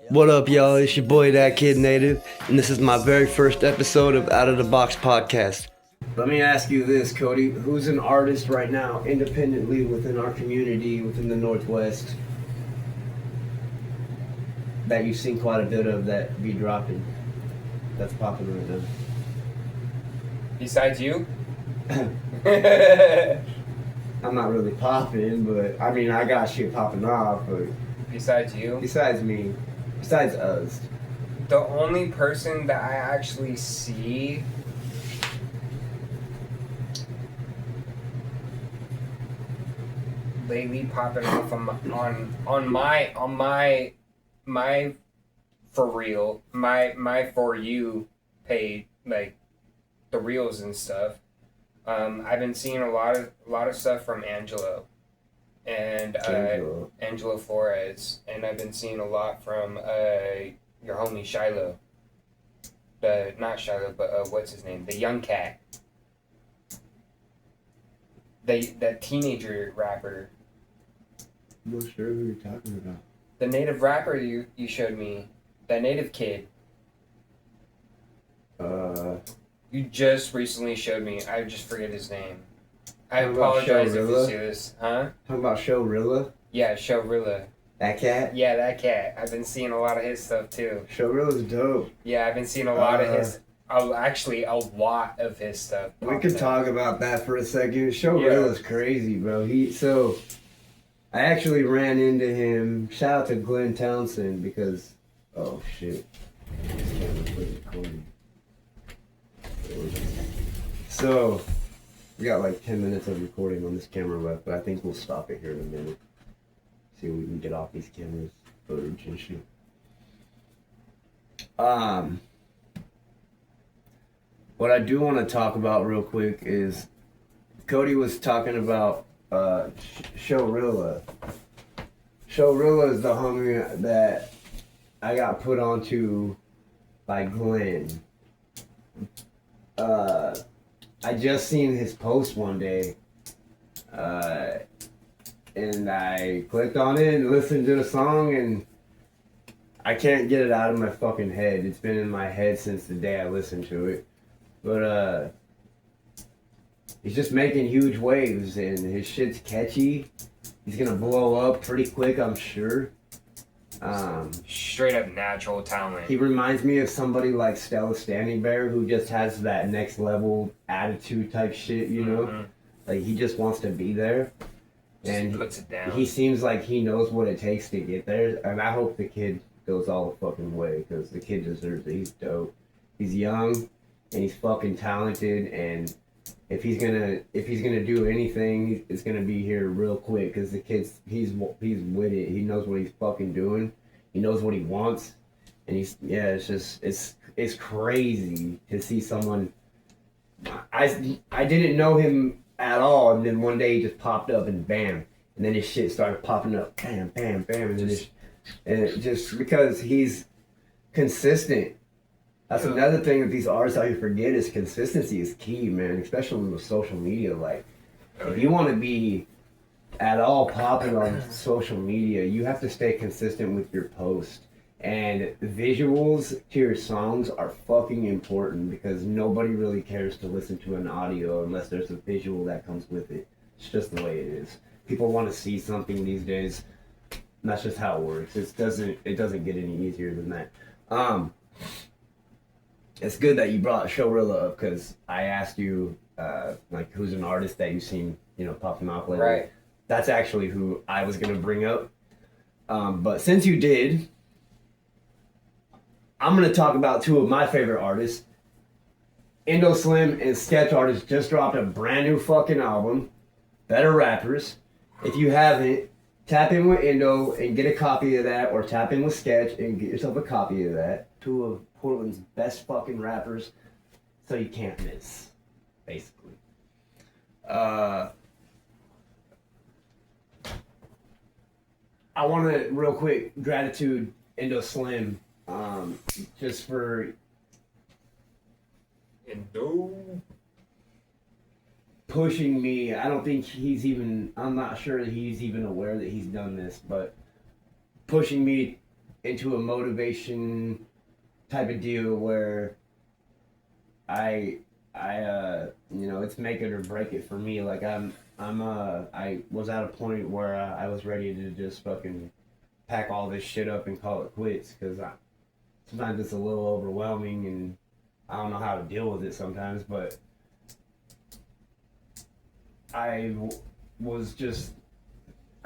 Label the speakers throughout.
Speaker 1: What up, y'all? It's your boy, That Kid Native, and this is my very first episode of Out of the Box podcast. Let me ask you this, Cody. Who's an artist right now, independently within our community, within the Northwest, that you've seen quite a bit of that be dropping, that's popular right now?
Speaker 2: Besides you?
Speaker 1: I'm not really popping, but I mean, I got shit popping off, but
Speaker 2: Besides you?
Speaker 1: besides me, besides us.
Speaker 2: The only person that I actually see lately popping off on my for real, my for you page, like the reels and stuff. I've been seeing a lot of stuff from Angelo and Angelo Flores, and I've been seeing a lot from your homie Shiloh. Not Shiloh, but what's his name? The young cat. That teenager rapper.
Speaker 1: I'm not sure who you're talking about.
Speaker 2: The native rapper you showed me. That native kid. You just recently showed me. I just forget his name. I apologize if you see this. Huh?
Speaker 1: Talking about Showrilla?
Speaker 2: Yeah, Showrilla.
Speaker 1: That cat?
Speaker 2: Yeah, that cat. I've been seeing a lot of his stuff too.
Speaker 1: Showrilla's dope.
Speaker 2: Yeah, I've been seeing a lot of his. Actually, a lot of his stuff.
Speaker 1: We could talk about that for a second. Showrilla's crazy, bro. I actually ran into him. Shout out to Glenn Townsend because, oh shit, this camera quit recording. So, we got like 10 minutes of recording on this camera left, but I think we'll stop it here in a minute. See if we can get off these cameras, footage and shit. What I do want to talk about real quick is Cody was talking about Showrilla. Showrilla is the homie that I got put onto by Glenn. I just seen his post one day, and I clicked on it and listened to the song, and I can't get it out of my fucking head. It's been in my head since the day I listened to it. But he's just making huge waves, and his shit's catchy. He's gonna blow up pretty quick, I'm sure.
Speaker 2: Straight up natural talent.
Speaker 1: He reminds me of somebody like Stella Standing Bear, who just has that next level attitude type shit, you know? Mm-hmm. Like, he just wants to be there. And
Speaker 2: just puts it down.
Speaker 1: He seems like he knows what it takes to get there. And I hope the kid goes all the fucking way, because the kid deserves it. He's dope. He's young, and he's fucking talented, and if he's gonna do anything, it's gonna be here real quick, because the kid's he's with it. He knows what he's fucking doing. He knows what he wants, and it's crazy to see someone. I didn't know him at all, and then one day he just popped up and bam, and then his shit started popping up, bam, bam, bam, and it just because he's consistent. That's another thing that these artists out here forget is consistency is key, man, especially with social media. Like, if you want to be at all popular on social media, you have to stay consistent with your post. And visuals to your songs are fucking important, because nobody really cares to listen to an audio unless there's a visual that comes with it. It's just the way it is. People want to see something these days. And that's just how it works. It doesn't get any easier than that. It's good that you brought Showrilla up, because I asked you, like, who's an artist that you've seen, popping off lately.
Speaker 2: Right.
Speaker 1: That's actually who I was going to bring up. But since you did, I'm going to talk about two of my favorite artists. Indo Slim and Sketch Artist just dropped a brand new fucking album, Better Rappers. If you haven't, tap in with Indo and get a copy of that, or tap in with Sketch and get yourself a copy of that. Two of Portland's best fucking rappers, so you can't miss, basically. I want to, real quick, gratitude Indo Slim, just for
Speaker 2: Indo
Speaker 1: pushing me. I'm not sure that he's even aware that he's done this, but pushing me into a motivation type of deal where you know, it's make it or break it for me. Like I was at a point where I was ready to just fucking pack all this shit up and call it quits because sometimes it's a little overwhelming and I don't know how to deal with it sometimes. But was just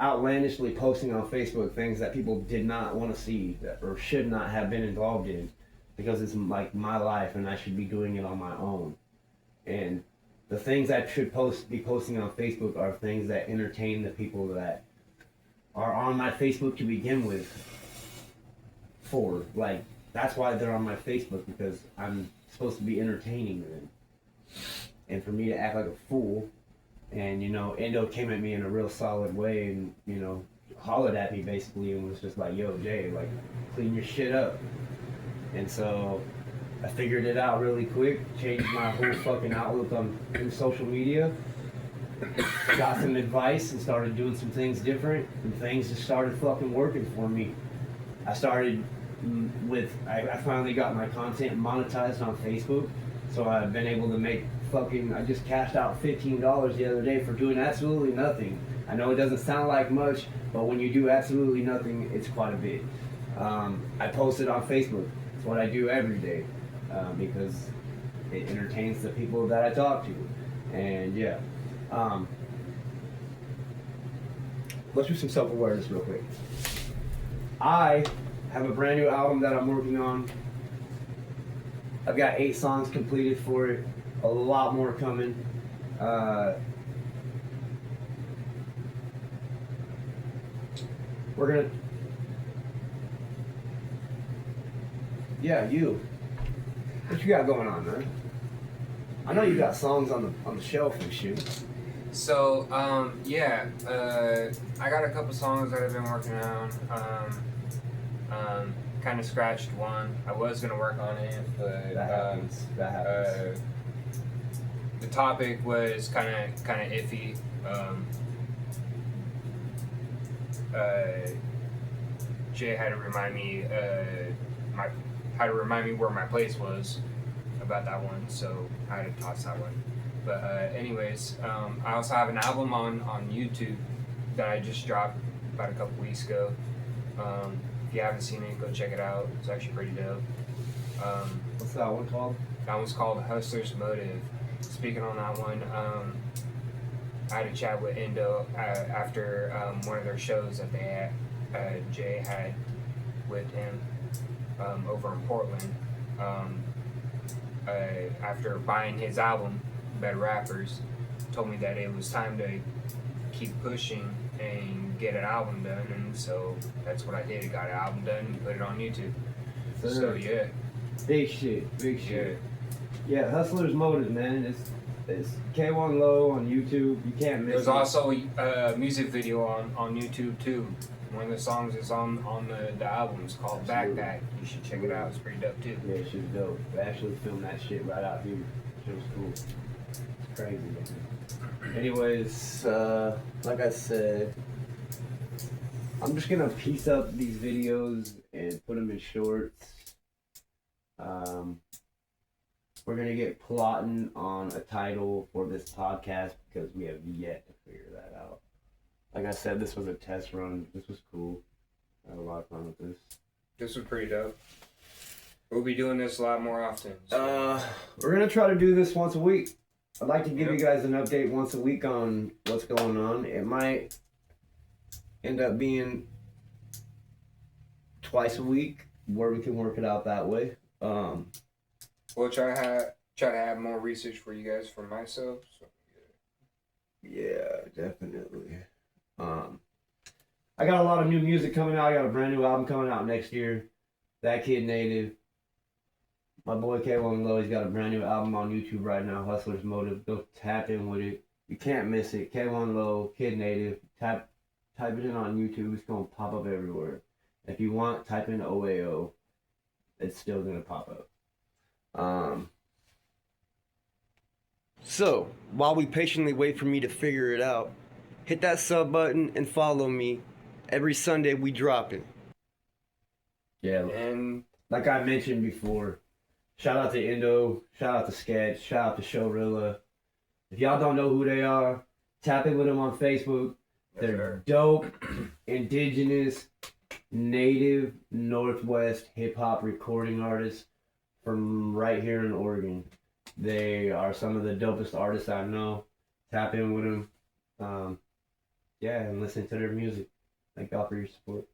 Speaker 1: outlandishly posting on Facebook things that people did not want to see or should not have been involved in because it's like my life and I should be doing it on my own. And the things I should be posting on Facebook are things that entertain the people that are on my Facebook to begin with. Like, that's why they're on my Facebook, because I'm supposed to be entertaining them. And for me to act like a fool, and you know, Endo came at me in a real solid way, and you know, hollered at me basically, and was just like, "Yo, Jay, like, clean your shit up." And so I figured it out really quick, changed my whole fucking outlook on social media, got some advice and started doing some things different, and things just started fucking working for me. I finally got my content monetized on Facebook, so I've been able to make I just cashed out $15 the other day for doing absolutely nothing. I know it doesn't sound like much, but when you do absolutely nothing, it's quite a bit. I posted on Facebook. It's what I do every day because it entertains the people that I talk to. And yeah. Let's do some self-awareness real quick. I have a brand new album that I'm working on. I've got 8 songs completed for it. A lot more coming. We're gonna. Yeah, you. What you got going on, man? I know you got songs on the shelf and shit.
Speaker 2: So, I got a couple songs that I've been working on. Kind of scratched one. I was gonna work on it, but
Speaker 1: That happens.
Speaker 2: The topic was kind of iffy. Jay had to remind me where my place was about that one, so I had to toss that one. But anyways, I also have an album on YouTube that I just dropped about a couple weeks ago. If you haven't seen it, go check it out. It's actually pretty dope.
Speaker 1: What's that one called?
Speaker 2: That one's called Hustler's Motive. Speaking on that one, I had a chat with Endo after one of their shows that they had, Jay had with him over in Portland. After buying his album, Better Rappers, told me that it was time to keep pushing and get an album done, and so that's what I did. I got an album done and put it on YouTube. So yeah.
Speaker 1: Big shit. Yeah, Hustler's Motive, man. It's K1 Low on YouTube. You can't miss it.
Speaker 2: There's also a music video on YouTube too. One of the songs is on the album. It's called
Speaker 1: Absolutely.
Speaker 2: Backpack. You should check it out. It's pretty dope too.
Speaker 1: Yeah, shit's dope. They actually filmed that shit right out here. Shit was cool. It's crazy, man. Anyways, like I said, I'm just gonna piece up these videos and put them in shorts. We're gonna get plotting on a title for this podcast because we have yet to figure that out. Like I said, this was a test run. This was cool. I had a lot of fun with this.
Speaker 2: This was pretty dope. We'll be doing this a lot more often. So.
Speaker 1: We're gonna try to do this once a week. I'd like to give you guys an update once a week on what's going on. It might end up being twice a week, where we can work it out that way.
Speaker 2: We'll try to have more research for you guys for myself. So.
Speaker 1: Yeah, definitely. I got a lot of new music coming out. I got a brand new album coming out next year. That Kid Native. My boy K1 Low, he's got a brand new album on YouTube right now, Hustler's Motive. Go tap in with it. You can't miss it. K1 Low, Kid Native. Type it in on YouTube. It's gonna pop up everywhere. If you want, type in OAO. It's still gonna pop up. So, while we patiently wait for me to figure it out, hit that sub button and follow me. Every Sunday we dropping. Yeah.
Speaker 2: And
Speaker 1: Like I mentioned before, shout out to Indo, shout out to Sketch, shout out to Showrilla. If y'all don't know who they are, tap in with them on Facebook. They're dope, indigenous, native, Northwest hip hop recording artists from right here in Oregon. They are some of the dopest artists I know. Tap in with them. Yeah, and listen to their music. Thank y'all for your support.